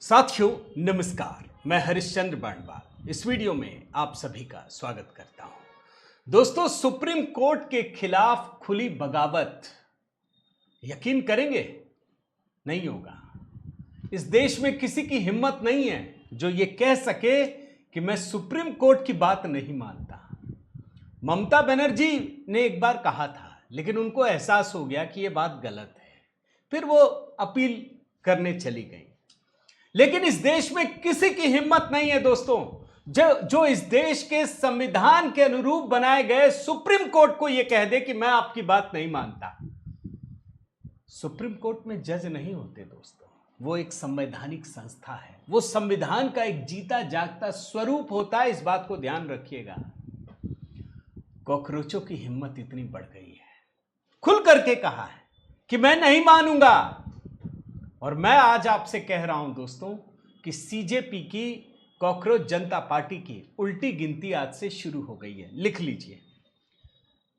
साथियों नमस्कार, मैं हरिश्चंद्र बांडवाल इस वीडियो में आप सभी का स्वागत करता हूं। दोस्तों, सुप्रीम कोर्ट के खिलाफ खुली बगावत, यकीन करेंगे नहीं होगा। इस देश में किसी की हिम्मत नहीं है जो ये कह सके कि मैं सुप्रीम कोर्ट की बात नहीं मानता। ममता बनर्जी ने एक बार कहा था, लेकिन उनको एहसास हो गया कि यह बात गलत है, फिर वो अपील करने चली गई। लेकिन इस देश में किसी की हिम्मत नहीं है दोस्तों, जो इस देश के संविधान के अनुरूप बनाए गए सुप्रीम कोर्ट को यह कह दे कि मैं आपकी बात नहीं मानता। सुप्रीम कोर्ट में जज नहीं होते दोस्तों, वो एक संवैधानिक संस्था है, वो संविधान का एक जीता जागता स्वरूप होता है। इस बात को ध्यान रखिएगा। कॉकरोचों की हिम्मत इतनी बढ़ गई है, खुल करके कहा है कि मैं नहीं मानूंगा। और मैं आज आपसे कह रहा हूं दोस्तों कि सीजेपी की, कॉकरोच जनता पार्टी की उल्टी गिनती आज से शुरू हो गई है। लिख लीजिए।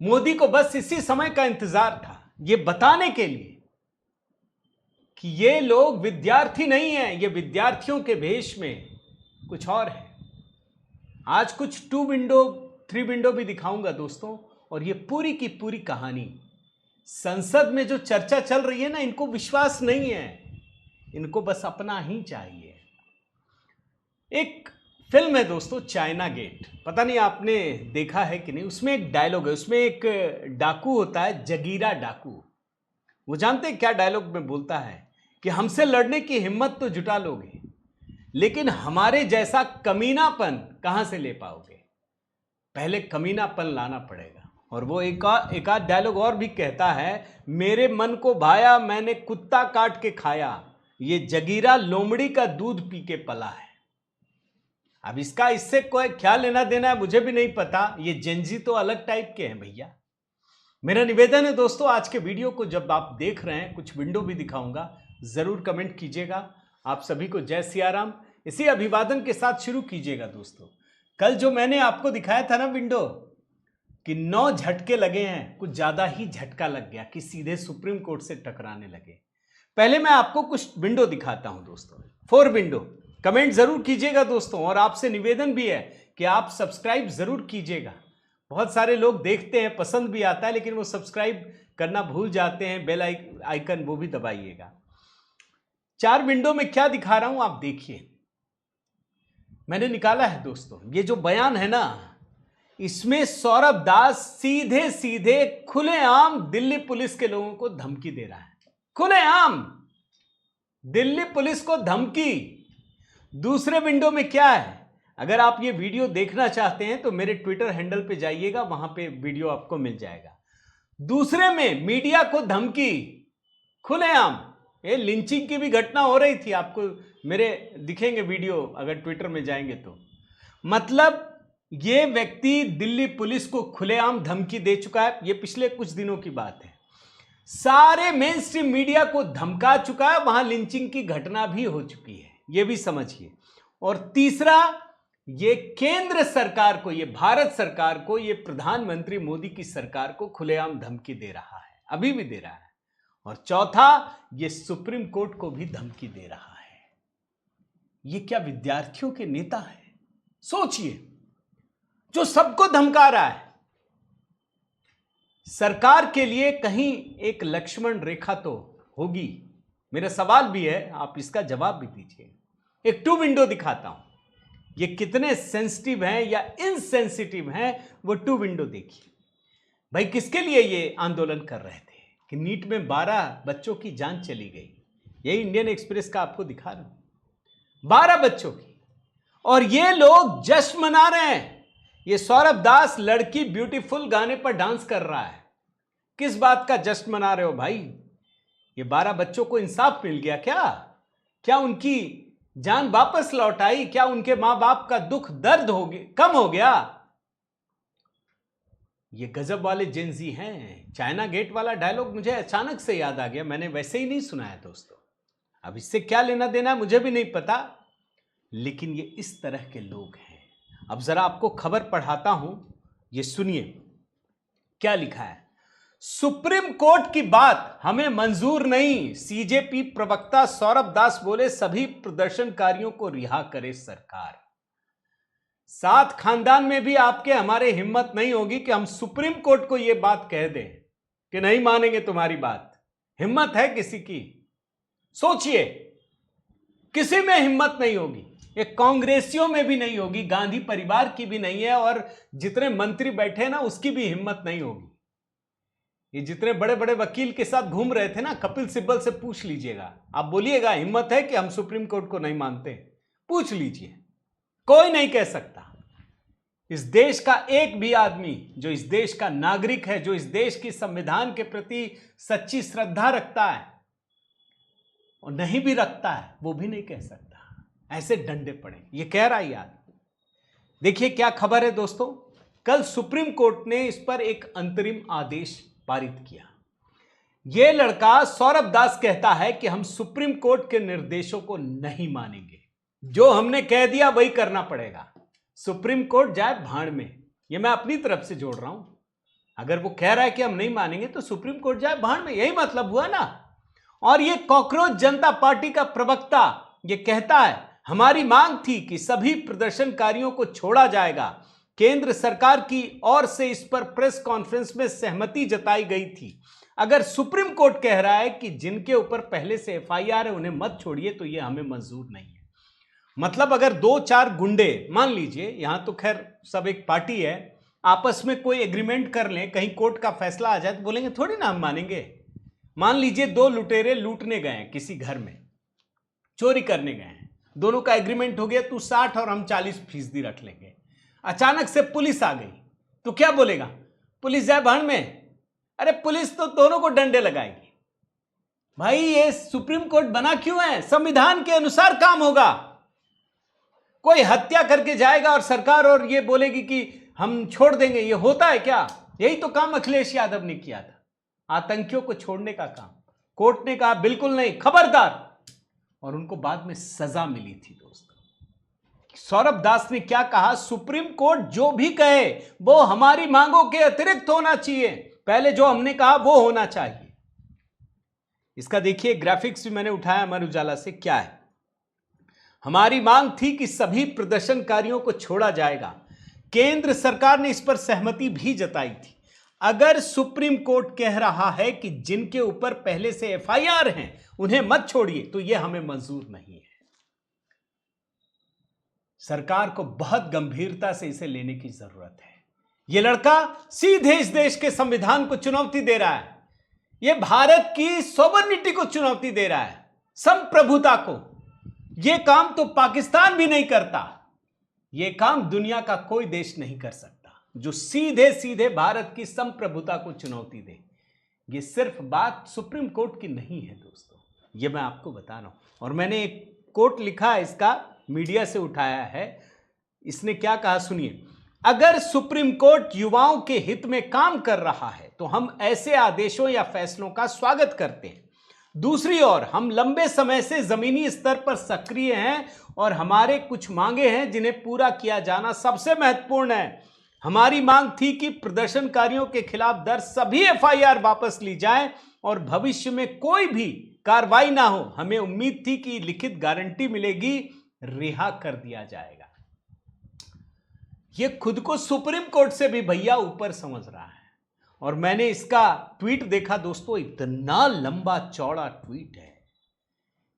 मोदी को बस इसी समय का इंतजार था, यह बताने के लिए कि ये लोग विद्यार्थी नहीं हैं, ये विद्यार्थियों के भेष में कुछ और है। आज कुछ 2 विंडो 3 विंडो भी दिखाऊंगा दोस्तों। और ये पूरी की पूरी कहानी संसद में जो चर्चा चल रही है ना, इनको विश्वास नहीं है, इनको बस अपना ही चाहिए। एक फिल्म है दोस्तों, चाइना गेट, पता नहीं आपने देखा है कि नहीं। उसमें एक डायलॉग है, उसमें एक डाकू होता है, जगीरा डाकू। वो जानते हैं क्या डायलॉग में बोलता है कि हमसे लड़ने की हिम्मत तो जुटा लोगे, लेकिन हमारे जैसा कमीनापन कहां से ले पाओगे, पहले कमीनापन लाना पड़ेगा। और वो एक आध डायलॉग और भी कहता है, मेरे मन को भाया मैंने कुत्ता काट के खाया, ये जगीरा लोमड़ी का दूध पी के पला है। अब इससे कोई क्या लेना देना है मुझे भी नहीं पता। ये जेंजी तो अलग टाइप के हैं भैया। मेरा निवेदन है दोस्तों, आज के वीडियो को जब आप देख रहे हैं, कुछ विंडो भी दिखाऊंगा, जरूर कमेंट कीजिएगा। आप सभी को जय सियाराम इसी अभिवादन के साथ शुरू कीजिएगा दोस्तों। कल जो मैंने आपको दिखाया था ना विंडो कि 9 झटके लगे हैं, कुछ ज्यादा ही झटका लग गया कि सीधे सुप्रीम कोर्ट से टकराने लगे। पहले मैं आपको कुछ विंडो दिखाता हूं दोस्तों, 4 विंडो। कमेंट जरूर कीजिएगा दोस्तों, और आपसे निवेदन भी है कि आप सब्सक्राइब जरूर कीजिएगा। बहुत सारे लोग देखते हैं, पसंद भी आता है, लेकिन वो सब्सक्राइब करना भूल जाते हैं। बेल आइकन वो भी दबाइएगा। 4 विंडो में क्या दिखा रहा हूं आप देखिए। मैंने निकाला है दोस्तों, ये जो बयान है ना, इसमें सौरभ दास सीधे सीधे खुलेआम दिल्ली पुलिस के लोगों को धमकी दे रहा है। खुलेआम दिल्ली पुलिस को धमकी। दूसरे विंडो में क्या है, अगर आप ये वीडियो देखना चाहते हैं तो मेरे ट्विटर हैंडल पे जाइएगा, वहां पे वीडियो आपको मिल जाएगा। दूसरे में मीडिया को धमकी खुलेआम। ये लिंचिंग की भी घटना हो रही थी, आपको मेरे दिखेंगे वीडियो अगर ट्विटर में जाएंगे तो। मतलब ये व्यक्ति दिल्ली पुलिस को खुलेआम धमकी दे चुका है। ये पिछले कुछ दिनों की बात है। सारे मेन स्ट्रीम मीडिया को धमका चुका है, वहां लिंचिंग की घटना भी हो चुकी है, ये भी समझिए। और तीसरा, ये केंद्र सरकार को, ये भारत सरकार को, ये प्रधानमंत्री मोदी की सरकार को खुलेआम धमकी दे रहा है, अभी भी दे रहा है। और चौथा, ये सुप्रीम कोर्ट को भी धमकी दे रहा है। ये क्या विद्यार्थियों के नेता है? सोचिए, जो सबको धमका रहा है। सरकार के लिए कहीं एक लक्ष्मण रेखा तो होगी। मेरा सवाल भी है, आप इसका जवाब भी दीजिए। एक 2 विंडो दिखाता हूं, ये कितने सेंसिटिव हैं या इनसेंसिटिव हैं, वो 2 विंडो देखिए। भाई, किसके लिए ये आंदोलन कर रहे थे कि नीट में 12 बच्चों की जान चली गई। यही इंडियन एक्सप्रेस का आपको दिखा रहा हूं, 12 बच्चों की। और ये लोग जश्न मना रहे हैं। ये सौरभ दास लड़की ब्यूटीफुल गाने पर डांस कर रहा है। किस बात का जश्न मना रहे हो भाई? ये 12 बच्चों को इंसाफ मिल गया क्या? क्या उनकी जान वापस लौट आई? क्या उनके मां बाप का दुख दर्द हो गया, कम हो गया? ये गजब वाले जेंजी हैं। चाइना गेट वाला डायलॉग मुझे अचानक से याद आ गया, मैंने वैसे ही नहीं सुना है दोस्तों। अब इससे क्या लेना देना है मुझे भी नहीं पता, लेकिन ये इस तरह के लोग हैं। अब जरा आपको खबर पढ़ाता हूं, ये सुनिए क्या लिखा है। सुप्रीम कोर्ट की बात हमें मंजूर नहीं। सीजेपी प्रवक्ता सौरभ दास बोले सभी प्रदर्शनकारियों को रिहा करे सरकार। सात खानदान में भी आपके हमारे हिम्मत नहीं होगी कि हम सुप्रीम कोर्ट को यह बात कह दें कि नहीं मानेंगे तुम्हारी बात। हिम्मत है किसी की? सोचिए, किसी में हिम्मत नहीं होगी। एक कांग्रेसियों में भी नहीं होगी, गांधी परिवार की भी नहीं है, और जितने मंत्री बैठे हैं ना उसकी भी हिम्मत नहीं होगी। ये जितने बड़े बड़े वकील के साथ घूम रहे थे ना, कपिल सिब्बल से पूछ लीजिएगा, आप बोलिएगा हिम्मत है कि हम सुप्रीम कोर्ट को नहीं मानते? पूछ लीजिए, कोई नहीं कह सकता। इस देश का एक भी आदमी जो इस देश का नागरिक है, जो इस देश की संविधान के प्रति सच्ची श्रद्धा रखता है और नहीं भी रखता है, वो भी नहीं कह सकता। ऐसे डंडे पड़े, ये कह रहा है यार। देखिए क्या खबर है दोस्तों, कल सुप्रीम कोर्ट ने इस पर एक अंतरिम आदेश पारित किया। यह लड़का सौरभ दास कहता है कि हम सुप्रीम कोर्ट के निर्देशों को नहीं मानेंगे, जो हमने कह दिया वही करना पड़ेगा। सुप्रीम कोर्ट जाए भाड़ में, यह मैं अपनी तरफ से जोड़ रहा हूं। अगर वो कह रहा है कि हम नहीं मानेंगे तो सुप्रीम कोर्ट जाए भाड़ में, यही मतलब हुआ ना। और ये कॉकरोच जनता पार्टी का प्रवक्ता ये कहता है हमारी मांग थी कि सभी प्रदर्शनकारियों को छोड़ा जाएगा। केंद्र सरकार की ओर से इस पर प्रेस कॉन्फ्रेंस में सहमति जताई गई थी। अगर सुप्रीम कोर्ट कह रहा है कि जिनके ऊपर पहले से एफआईआर है उन्हें मत छोड़िए, तो यह हमें मंजूर नहीं है। मतलब अगर दो चार गुंडे, मान लीजिए, यहां तो खैर सब एक पार्टी है, आपस में कोई एग्रीमेंट कर लें, कहीं कोर्ट का फैसला आ जाए तो बोलेंगे थोड़ी ना हम मानेंगे। मान लीजिए दो लुटेरे लूटने गए हैं किसी घर में, चोरी करने गए हैं, दोनों का एग्रीमेंट हो गया, तू 60 और हम 40% रख लेंगे। अचानक से पुलिस आ गई तो क्या बोलेगा? पुलिस जाए भाड़ में? अरे पुलिस तो दोनों को डंडे लगाएगी। भाई ये सुप्रीम कोर्ट बना क्यों है? संविधान के अनुसार काम होगा। कोई हत्या करके जाएगा और सरकार और ये बोलेगी कि हम छोड़ देंगे, ये होता है क्या? यही तो काम अखिलेश यादव ने किया था, आतंकियों को छोड़ने का काम। कोर्ट ने कहा बिल्कुल नहीं, खबरदार, और उनको बाद में सजा मिली थी। दोस्तों सौरभ दास ने क्या कहा? सुप्रीम कोर्ट जो भी कहे वो हमारी मांगों के अतिरिक्त होना चाहिए, पहले जो हमने कहा वो होना चाहिए। इसका देखिए ग्राफिक्स भी मैंने उठाया अमर उजाला से। क्या है? हमारी मांग थी कि सभी प्रदर्शनकारियों को छोड़ा जाएगा। केंद्र सरकार ने इस पर सहमति भी जताई थी। अगर सुप्रीम कोर्ट कह रहा है कि जिनके ऊपर पहले से एफआईआर हैं उन्हें मत छोड़िए, तो यह हमें मंजूर नहीं है। सरकार को बहुत गंभीरता से इसे लेने की जरूरत है। यह लड़का सीधे इस देश के संविधान को चुनौती दे रहा है, यह भारत की सॉवरेनिटी को चुनौती दे रहा है, संप्रभुता को। यह काम तो पाकिस्तान भी नहीं करता, यह काम दुनिया का कोई देश नहीं कर सकता जो सीधे सीधे भारत की संप्रभुता को चुनौती दे। यह सिर्फ बात सुप्रीम कोर्ट की नहीं है दोस्तों, यह मैं आपको बता रहा हूं। और मैंने एक कोट लिखा है, इसका मीडिया से उठाया है। इसने क्या कहा सुनिए। अगर सुप्रीम कोर्ट युवाओं के हित में काम कर रहा है तो हम ऐसे आदेशों या फैसलों का स्वागत करते हैं। दूसरी ओर हम लंबे समय से जमीनी स्तर पर सक्रिय हैं और हमारे कुछ मांगे हैं जिन्हें पूरा किया जाना सबसे महत्वपूर्ण है। हमारी मांग थी कि प्रदर्शनकारियों के खिलाफ दर्ज सभी एफआईआर वापस ली जाए और भविष्य में कोई भी कार्रवाई ना हो। हमें उम्मीद थी कि लिखित गारंटी मिलेगी, रिहा कर दिया जाएगा। यह खुद को सुप्रीम कोर्ट से भी भैया ऊपर समझ रहा है। और मैंने इसका ट्वीट देखा दोस्तों, इतना लंबा चौड़ा ट्वीट है।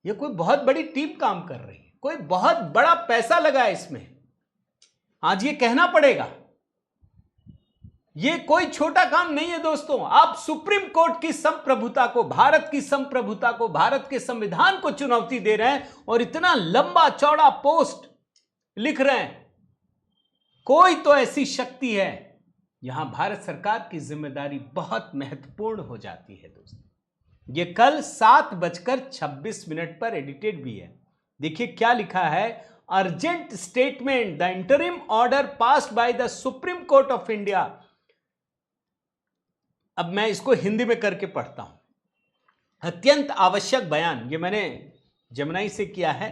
यह कोई बहुत बड़ी टीम काम कर रही है, कोई बहुत बड़ा पैसा लगा है इसमें। आज ये कहना पड़ेगा, यह कोई छोटा काम नहीं है दोस्तों। आप सुप्रीम कोर्ट की संप्रभुता को, भारत की संप्रभुता को, भारत के संविधान को चुनौती दे रहे हैं और इतना लंबा चौड़ा पोस्ट लिख रहे हैं। कोई तो ऐसी शक्ति है, यहां भारत सरकार की जिम्मेदारी बहुत महत्वपूर्ण हो जाती है दोस्तों। यह कल 7:26 पर एडिटेड भी है। देखिए क्या लिखा है। Urgent statement, the interim order passed by the supreme court of India. अब मैं इसको हिंदी में करके पढ़ता हूं। अत्यंत आवश्यक बयान, ये मैंने जमुनाई से किया है।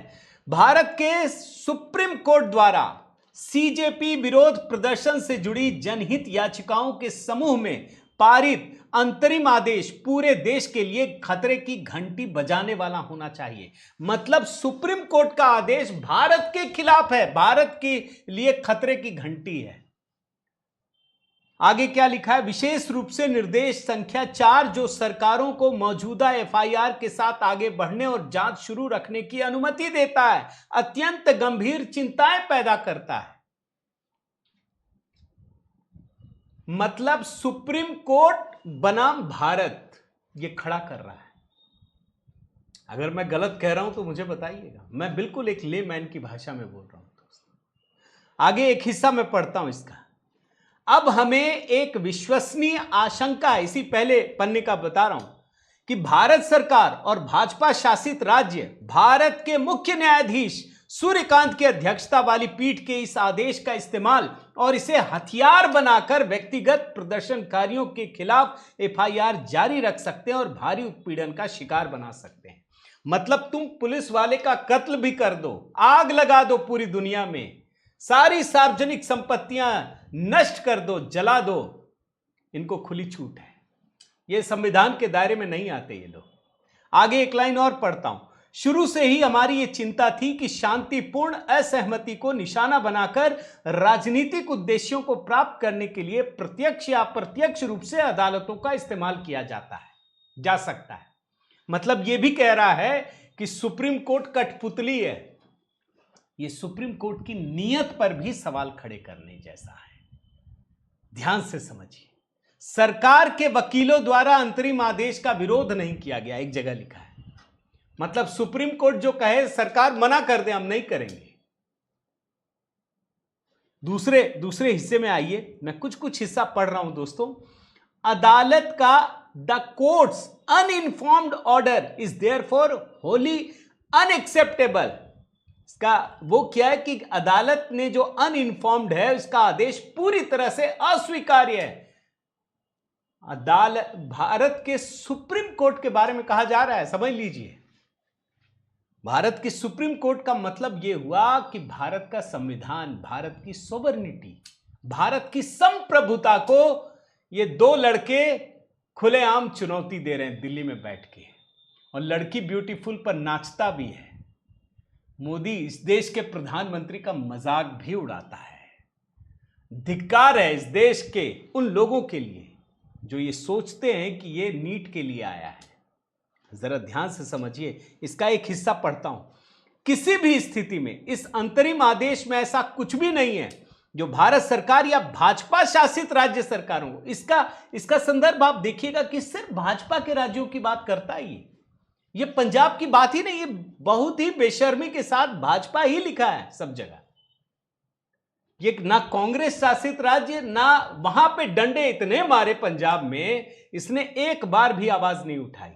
भारत के सुप्रीम कोर्ट द्वारा सीजेपी विरोध प्रदर्शन से जुड़ी जनहित याचिकाओं के समूह में पारित अंतरिम आदेश पूरे देश के लिए खतरे की घंटी बजाने वाला होना चाहिए। मतलब सुप्रीम कोर्ट का आदेश भारत के खिलाफ है, भारत के लिए खतरे की घंटी है। आगे क्या लिखा है? विशेष रूप से निर्देश संख्या 4 जो सरकारों को मौजूदा एफआईआर के साथ आगे बढ़ने और जांच शुरू रखने की अनुमति देता है, अत्यंत गंभीर चिंताएं पैदा करता है। मतलब सुप्रीम कोर्ट बनाम भारत ये खड़ा कर रहा है। अगर मैं गलत कह रहा हूं तो मुझे बताइएगा, मैं बिल्कुल एक लेमैन की भाषा में बोल रहा हूं दोस्तों। आगे एक हिस्सा मैं पढ़ता हूं इसका। अब हमें एक विश्वसनीय आशंका है, इसी पहले पन्ने का बता रहा हूं, कि भारत सरकार और भाजपा शासित राज्य भारत के मुख्य न्यायाधीश सूर्यकांत की अध्यक्षता वाली पीठ के इस आदेश का इस्तेमाल और इसे हथियार बनाकर व्यक्तिगत प्रदर्शनकारियों के खिलाफ एफआईआर जारी रख सकते हैं और भारी उत्पीड़न का शिकार बना सकते हैं। मतलब तुम पुलिस वाले का कत्ल भी कर दो, आग लगा दो पूरी दुनिया में, सारी सार्वजनिक संपत्तियां नष्ट कर दो, जला दो, इनको खुली छूट है। ये संविधान के दायरे में नहीं आते ये लोग। आगे एक लाइन और पढ़ता हूं। शुरू से ही हमारी ये चिंता थी कि शांतिपूर्ण असहमति को निशाना बनाकर राजनीतिक उद्देश्यों को प्राप्त करने के लिए प्रत्यक्ष या अप्रत्यक्ष रूप से अदालतों का इस्तेमाल किया जा सकता है। मतलब ये भी कह रहा है कि सुप्रीम कोर्ट कठपुतली है। ये सुप्रीम कोर्ट की नीयत पर भी सवाल खड़े करने जैसा है। ध्यान से समझिए, सरकार के वकीलों द्वारा अंतरिम आदेश का विरोध नहीं किया गया, एक जगह लिखा है। मतलब सुप्रीम कोर्ट जो कहे सरकार मना कर दे, हम नहीं करेंगे। दूसरे हिस्से में आइए, मैं कुछ हिस्सा पढ़ रहा हूं दोस्तों। अदालत का the courts uninformed order is therefore Holi unacceptable. इसका वो क्या है कि अदालत ने जो अनइन्फॉर्म्ड है उसका आदेश पूरी तरह से अस्वीकार्य है। अदालत भारत के सुप्रीम कोर्ट के बारे में कहा जा रहा है, समझ लीजिए। भारत की सुप्रीम कोर्ट का मतलब यह हुआ कि भारत का संविधान, भारत की सोवरेनिटी, भारत की संप्रभुता को ये दो लड़के खुलेआम चुनौती दे रहे हैं दिल्ली में बैठ के। और लड़की ब्यूटीफुल पर नाचता भी है। मोदी इस देश के प्रधानमंत्री का मजाक भी उड़ाता है। धिक्कार है इस देश के उन लोगों के लिए जो ये सोचते हैं कि ये नीट के लिए आया है। जरा ध्यान से समझिए, इसका एक हिस्सा पढ़ता हूं। किसी भी स्थिति में इस अंतरिम आदेश में ऐसा कुछ भी नहीं है जो भारत सरकार या भाजपा शासित राज्य सरकारों को, इसका संदर्भ आप देखिएगा कि सिर्फ भाजपा के राज्यों की बात करता है। ये पंजाब की बात ही नहीं, ये बहुत ही बेशर्मी के साथ भाजपा ही लिखा है सब जगह। ये ना कांग्रेस शासित राज्य, ना वहां पे डंडे इतने मारे पंजाब में, इसने एक बार भी आवाज नहीं उठाई।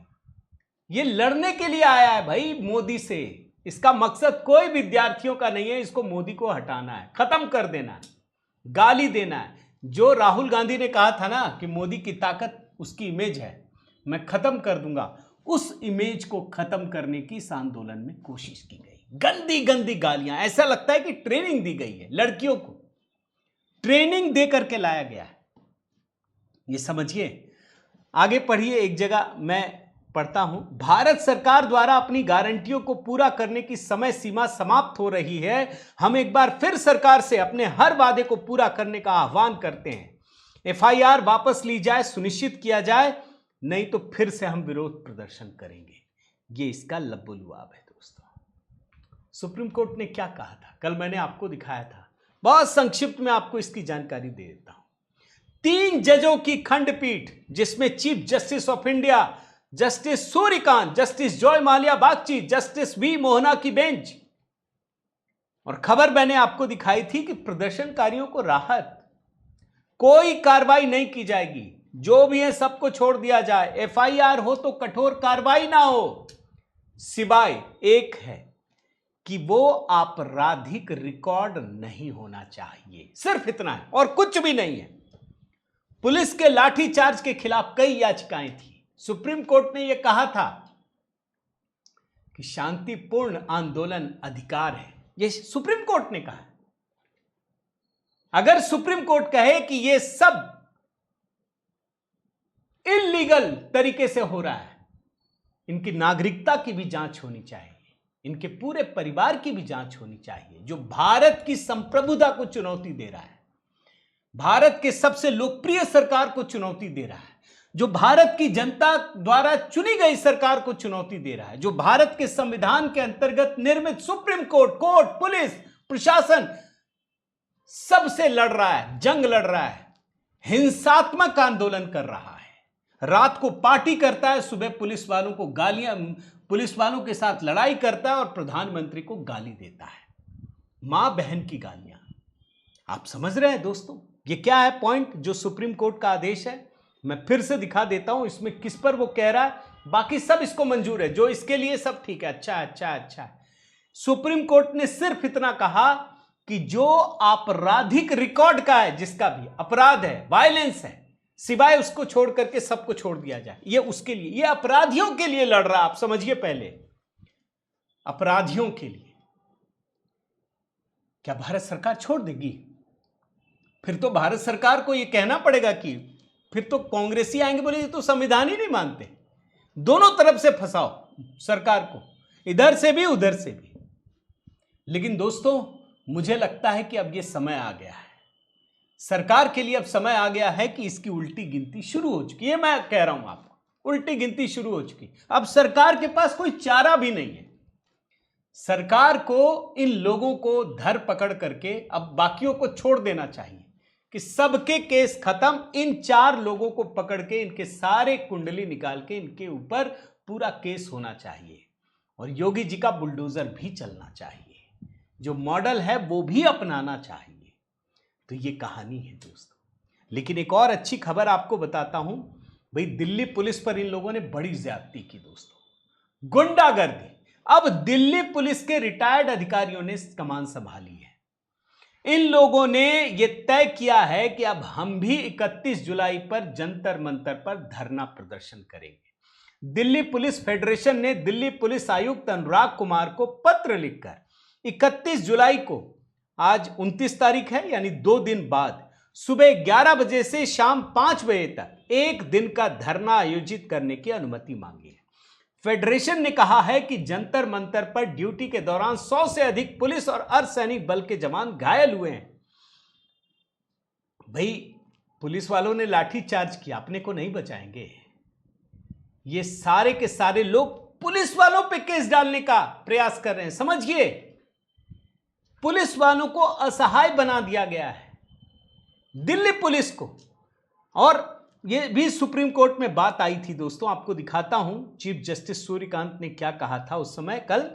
ये लड़ने के लिए आया है भाई मोदी से। इसका मकसद कोई विद्यार्थियों का नहीं है, इसको मोदी को हटाना है, खत्म कर देना है, गाली देना है। जो राहुल गांधी ने कहा था ना कि मोदी की ताकत उसकी इमेज है, मैं खत्म कर दूंगा, उस इमेज को खत्म करने की इस आंदोलन में कोशिश की गई। गंदी गंदी गालियां, ऐसा लगता है कि ट्रेनिंग दी गई है, लड़कियों को ट्रेनिंग दे करके लाया गया है। ये समझिए। आगे पढ़िए, एक जगह मैं पढ़ता हूं। भारत सरकार द्वारा अपनी गारंटियों को पूरा करने की समय सीमा समाप्त हो रही है। हम एक बार फिर सरकार से अपने हर वादे को पूरा करने का आह्वान करते हैं। एफआईआर वापस ली जाए, सुनिश्चित किया जाए, नहीं तो फिर से हम विरोध प्रदर्शन करेंगे। ये इसका लब्बुलुआब है दोस्तों। सुप्रीम कोर्ट ने क्या कहा था, कल मैंने आपको दिखाया था, बहुत संक्षिप्त में आपको इसकी जानकारी दे देता हूं। 3 जजों की खंडपीठ, जिसमें chief justice of India justice Suryakant, justice Joymalya Bagchi, justice V Mohana की बेंच। और खबर मैंने आपको दिखाई थी कि प्रदर्शनकारियों को राहत, कोई कार्रवाई नहीं की जाएगी, जो भी है सबको छोड़ दिया जाए, एफआईआर हो तो कठोर कार्रवाई ना हो, सिवाय एक है कि वो आपराधिक रिकॉर्ड नहीं होना चाहिए। सिर्फ इतना है और कुछ भी नहीं है। पुलिस के लाठीचार्ज के खिलाफ कई याचिकाएं थी। सुप्रीम कोर्ट ने यह कहा था कि शांतिपूर्ण आंदोलन अधिकार है। यह सुप्रीम कोर्ट ने कहा। अगर सुप्रीम कोर्ट कहे कि यह सब इल्लीगल तरीके से हो रहा है। इनकी नागरिकता की भी जांच होनी चाहिए, इनके पूरे परिवार की भी जांच होनी चाहिए। जो भारत की संप्रभुता को चुनौती दे रहा है, भारत के सबसे लोकप्रिय सरकार को चुनौती दे रहा है, जो भारत की जनता द्वारा चुनी गई सरकार को चुनौती दे रहा है, जो भारत के संविधान के अंतर्गत निर्मित सुप्रीम कोर्ट, कोर्ट, पुलिस, प्रशासन सबसे लड़ रहा है, जंग लड़ रहा है, हिंसात्मक आंदोलन कर रहा है, रात को पार्टी करता है, सुबह पुलिस वालों को गालियां, पुलिस वालों के साथ लड़ाई करता है और प्रधानमंत्री को गाली देता है, मां बहन की गालियां। आप समझ रहे हैं दोस्तों, ये क्या है पॉइंट जो सुप्रीम कोर्ट का आदेश है। मैं फिर से दिखा देता हूं इसमें किस पर वो कह रहा है, बाकी सब इसको मंजूर है, जो इसके लिए सब ठीक है, अच्छा अच्छा अच्छा। सुप्रीम कोर्ट ने सिर्फ इतना कहा कि जो आपराधिक रिकॉर्ड का है, जिसका भी अपराध है, वायलेंस है, सिवाय उसको छोड़ करके सबको छोड़ दिया जाए। ये उसके लिए, ये अपराधियों के लिए लड़ रहा है, आप समझिए पहले, अपराधियों के लिए। क्या भारत सरकार छोड़ देगी? फिर तो भारत सरकार को यह कहना पड़ेगा कि फिर तो कांग्रेसी आएंगे, बोले ये तो संविधान ही नहीं मानते। दोनों तरफ से फंसाओ सरकार को, इधर से भी उधर से भी। लेकिन दोस्तों, मुझे लगता है कि अब यह समय आ गया है, सरकार के लिए अब समय आ गया है कि इसकी उल्टी गिनती शुरू हो चुकी है। मैं कह रहा हूं आपको, उल्टी गिनती शुरू हो चुकी। अब सरकार के पास कोई चारा भी नहीं है। सरकार को इन लोगों को धर पकड़ करके अब बाकियों को छोड़ देना चाहिए कि सबके केस खत्म, इन 4 लोगों को पकड़ के इनके सारे कुंडली निकाल के इनके ऊपर पूरा केस होना चाहिए, और योगी जी का बुलडोजर भी चलना चाहिए, जो मॉडल है वो भी अपनाना चाहिए। तो ये कहानी है दोस्तों। लेकिन एक और अच्छी खबर आपको बताता हूं, भाई दिल्ली पुलिस पर इन लोगों ने बड़ी ज्यादती की दोस्तों, गुंडागर्दी। अब दिल्ली पुलिस के रिटायर्ड अधिकारियों ने कमान संभाली है। इन लोगों ने यह तय किया है कि अब हम भी 31 जुलाई पर जंतर मंतर पर धरना प्रदर्शन करेंगे। दिल्ली पुलिस फेडरेशन ने दिल्ली पुलिस आयुक्त अनुराग कुमार को पत्र लिखकर 31 जुलाई को, आज 29 तारीख है, यानी 2 दिन बाद, सुबह 11 बजे से शाम 5 बजे तक एक दिन का धरना आयोजित करने की अनुमति मांगी है। फेडरेशन ने कहा है कि जंतर मंतर पर ड्यूटी के दौरान 100 से अधिक पुलिस और अर्धसैनिक बल के जवान घायल हुए हैं। भाई पुलिस वालों ने लाठी चार्ज किया, अपने को नहीं बचाएंगे। ये सारे के सारे लोग पुलिस वालों पे केस डालने का प्रयास कर रहे हैं। समझिए, पुलिस वालों को असहाय बना दिया गया है, दिल्ली पुलिस को। और ये भी सुप्रीम कोर्ट में बात आई थी दोस्तों, आपको दिखाता हूं चीफ जस्टिस सूर्यकांत ने क्या कहा था उस समय। कल,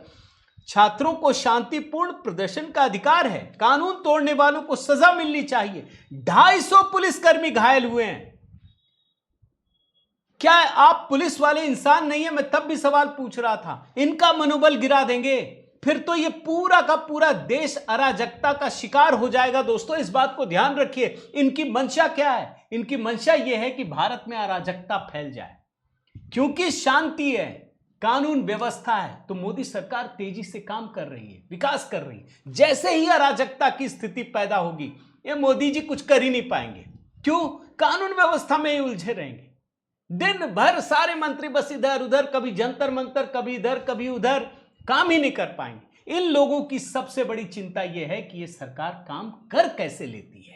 छात्रों को शांतिपूर्ण प्रदर्शन का अधिकार है, कानून तोड़ने वालों को सजा मिलनी चाहिए। 250 पुलिसकर्मी घायल हुए हैं। क्या आप पुलिस वाले इंसान नहीं है? मैं तब भी सवाल पूछ रहा था। इनका मनोबल गिरा देंगे, फिर तो ये पूरा का पूरा देश अराजकता का शिकार हो जाएगा। दोस्तों, इस बात को ध्यान रखिए। इनकी मंशा क्या है? इनकी मंशा यह है कि भारत में अराजकता फैल जाए, क्योंकि शांति है, कानून व्यवस्था है, तो मोदी सरकार तेजी से काम कर रही है, विकास कर रही है। जैसे ही अराजकता की स्थिति पैदा होगी, ये मोदी जी कुछ कर ही नहीं पाएंगे। क्यों? कानून व्यवस्था में ही उलझे रहेंगे। दिन भर सारे मंत्री बस इधर उधर, कभी जंतर मंतर, कभी इधर कभी उधर, काम ही नहीं कर पाएंगे। इन लोगों की सबसे बड़ी चिंता यह है कि ये सरकार काम कर कैसे लेती है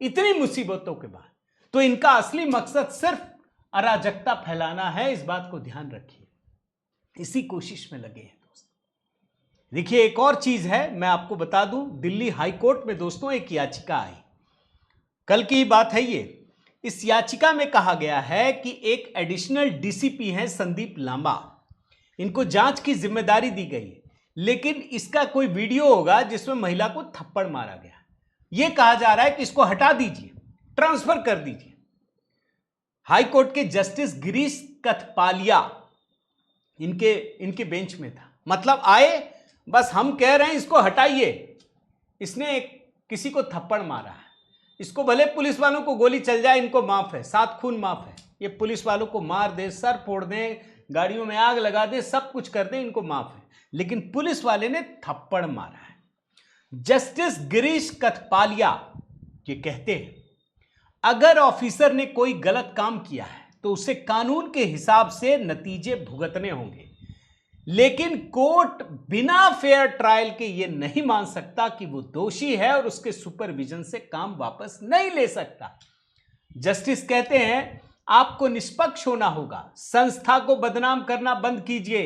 इतनी मुसीबतों के बाद। तो इनका असली मकसद सिर्फ अराजकता फैलाना है, इस बात को ध्यान रखिए। इसी कोशिश में लगे हैं दोस्तों। देखिए, एक और चीज है, मैं आपको बता दूं, दिल्ली हाई कोर्ट में दोस्तों एक याचिका आई, कल की ही बात है ये। इस याचिका में कहा गया है कि एक एडिशनल डीसीपी हैं संदीप लांबा, इनको जांच की जिम्मेदारी दी गई है, लेकिन इसका कोई वीडियो होगा जिसमें महिला को थप्पड़ मारा गया। यह कहा जा रहा है कि इसको हटा दीजिए, ट्रांसफर कर दीजिए। हाई कोर्ट के जस्टिस गिरीश कथपालिया इनके बेंच में था। मतलब आए, बस हम कह रहे हैं इसको हटाइए, इसने किसी को थप्पड़ मारा है, इसको भले पुलिस वालों को गोली चल जाए, इनको माफ है, 7 खून माफ है। ये पुलिस वालों को मार दे, सर फोड़ दे, गाड़ियों में आग लगा दे, सब कुछ कर दे, इनको माफ है। लेकिन पुलिस वाले ने थप्पड़ मारा है। जस्टिस गिरीश कथपालिया ये कहते हैं, अगर ऑफिसर ने कोई गलत काम किया है तो उसे कानून के हिसाब से नतीजे भुगतने होंगे। लेकिन कोर्ट बिना फेयर ट्रायल के यह नहीं मान सकता कि वो दोषी है और उसके सुपरविजन से काम वापस नहीं ले सकता। जस्टिस कहते हैं आपको निष्पक्ष होना होगा, संस्था को बदनाम करना बंद कीजिए।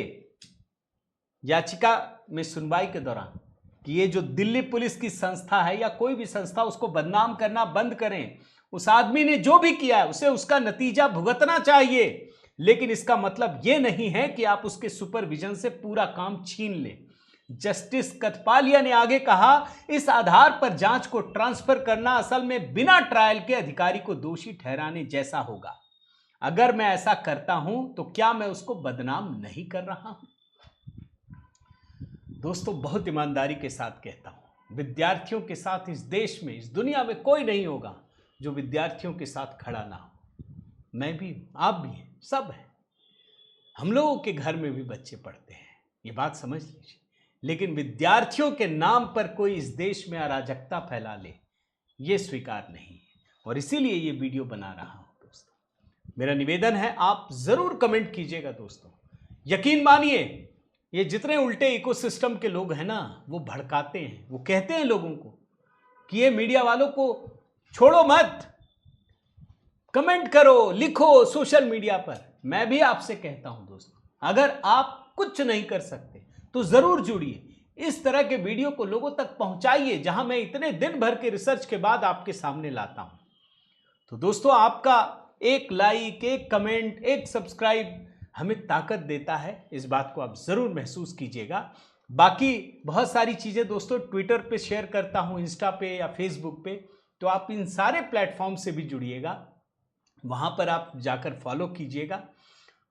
याचिका में सुनवाई के दौरान कि ये जो दिल्ली पुलिस की संस्था है या कोई भी संस्था, उसको बदनाम करना बंद करें। उस आदमी ने जो भी किया है उसे उसका नतीजा भुगतना चाहिए, लेकिन इसका मतलब यह नहीं है कि आप उसके सुपरविजन से पूरा काम छीन लें। जस्टिस कथपालिया ने आगे कहा, इस आधार पर जांच को ट्रांसफर करना असल में बिना ट्रायल के अधिकारी को दोषी ठहराने जैसा होगा। अगर मैं ऐसा करता हूं तो क्या मैं उसको बदनाम नहीं कर रहा हूं? दोस्तों, बहुत ईमानदारी के साथ कहता हूं, विद्यार्थियों के साथ इस देश में, इस दुनिया में कोई नहीं होगा जो विद्यार्थियों के साथ खड़ा ना हो। मैं भी हूं, आप भी हैं, सब हैं। हम लोगों के घर में भी बच्चे पढ़ते हैं, ये बात समझ लीजिए। लेकिन विद्यार्थियों के नाम पर कोई इस देश में अराजकता फैला ले, ये स्वीकार नहीं है, और इसीलिए ये वीडियो बना रहा हूं। दोस्तों, मेरा निवेदन है, आप जरूर कमेंट कीजिएगा। दोस्तों, यकीन मानिए, ये जितने उल्टे इकोसिस्टम के लोग हैं ना, वो भड़काते हैं, वो कहते हैं लोगों को कि ये मीडिया वालों को छोड़ो मत, कमेंट करो, लिखो सोशल मीडिया पर। मैं भी आपसे कहता हूं दोस्तों, अगर आप कुछ नहीं कर सकते तो जरूर जुड़िए, इस तरह के वीडियो को लोगों तक पहुंचाइए, जहां मैं इतने दिन भर के रिसर्च के बाद आपके सामने लाता हूं। तो दोस्तों, आपका एक लाइक, एक कमेंट, एक सब्सक्राइब हमें ताकत देता है, इस बात को आप जरूर महसूस कीजिएगा। बाकी बहुत सारी चीजें दोस्तों ट्विटर पे शेयर करता हूं, इंस्टा पे या फेसबुक पे, तो आप इन सारे प्लेटफॉर्म से भी जुड़िएगा, वहां पर आप जाकर फॉलो कीजिएगा।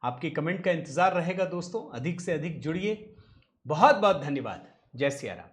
आपके कमेंट का इंतजार रहेगा दोस्तों, अधिक से अधिक जुड़िए। बहुत बहुत धन्यवाद। जय सिया राम।